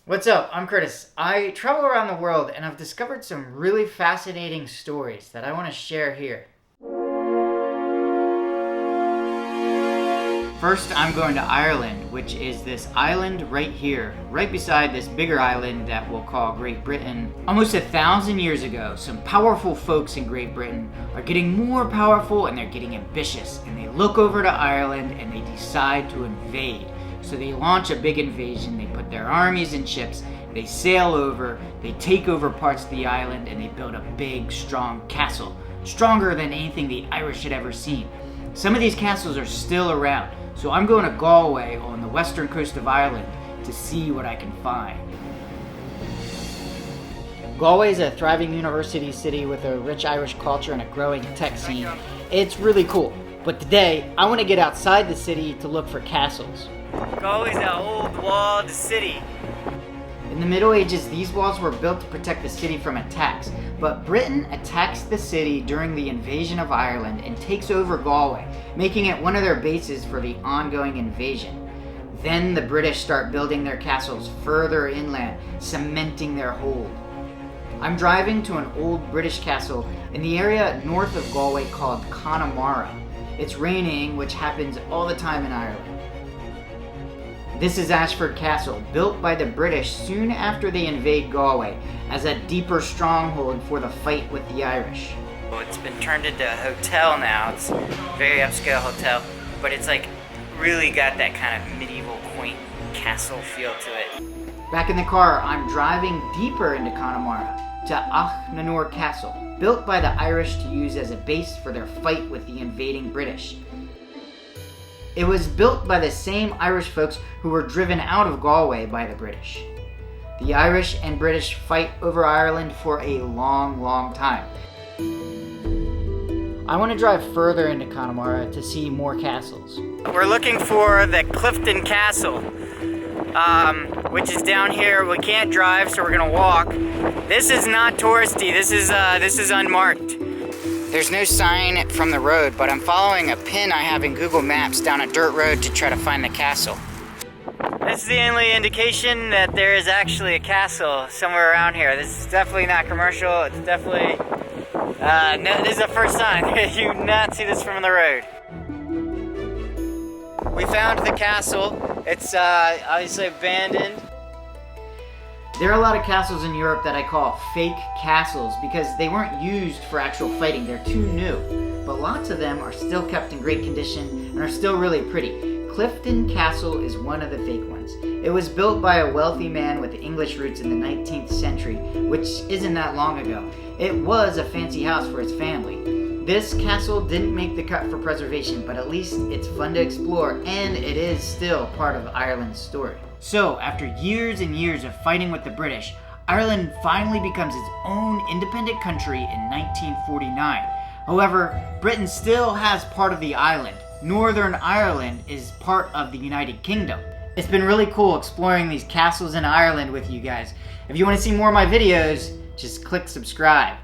What's up? I'm Kurtis. I travel around the world and I've discovered some really fascinating stories that I want to share here. First, I'm going to Ireland, which is this island right here, right beside this bigger island that we'll call Great Britain. Almost 1,000 years ago, some powerful folks in Great Britain are getting more powerful and they're getting ambitious, and they look over to Ireland and they decide to invade. So they launch a big invasion, they put their armies in ships, they sail over, they take over parts of the island, and they build a big, strong castle, stronger than anything the Irish had ever seen. Some of these castles are still around, so I'm going to Galway on the western coast of Ireland to see what I can find. Galway is a thriving university city with a rich Irish culture and a growing tech scene. It's really cool, but today I want to get outside the city to look for castles. Galway's an old walled city. In the Middle Ages, these walls were built to protect the city from attacks, but Britain attacks the city during the invasion of Ireland and takes over Galway, making it one of their bases for the ongoing invasion. Then the British start building their castles further inland, cementing their hold. I'm driving to an old British castle in the area north of Galway called Connemara. It's raining, which happens all the time in Ireland. This is Ashford Castle, built by the British soon after they invade Galway, as a deeper stronghold for the fight with the Irish. Well, it's been turned into a hotel now. It's a very upscale hotel, but it's like really got that kind of medieval quaint castle feel to it. Back in the car, I'm driving deeper into Connemara to Ashford Castle, built by the Irish to use as a base for their fight with the invading British. It was built by the same Irish folks who were driven out of Galway by the British. The Irish and British fight over Ireland for a long, long time. I want to drive further into Connemara to see more castles. We're looking for the Clifton Castle, which is down here. We can't drive, so we're gonna walk. This is not touristy. This is unmarked. There's no sign from the road, but I'm following a pin I have in Google Maps down a dirt road to try to find the castle. This is the only indication that there is actually a castle somewhere around here. This is definitely not commercial. It's definitely, no, this is the first sign. You do not see this from the road. We found the castle. It's obviously abandoned. There are a lot of castles in Europe that I call fake castles because they weren't used for actual fighting. They're too new. But lots of them are still kept in great condition and are still really pretty. Clifton Castle is one of the fake ones. It was built by a wealthy man with English roots in the 19th century, which isn't that long ago. It was a fancy house for his family. This castle didn't make the cut for preservation, but at least it's fun to explore, and it is still part of Ireland's story. So, after years and years of fighting with the British, Ireland finally becomes its own independent country in 1949. However, Britain still has part of the island. Northern Ireland is part of the United Kingdom. It's been really cool exploring these castles in Ireland with you guys. If you want to see more of my videos, just click subscribe.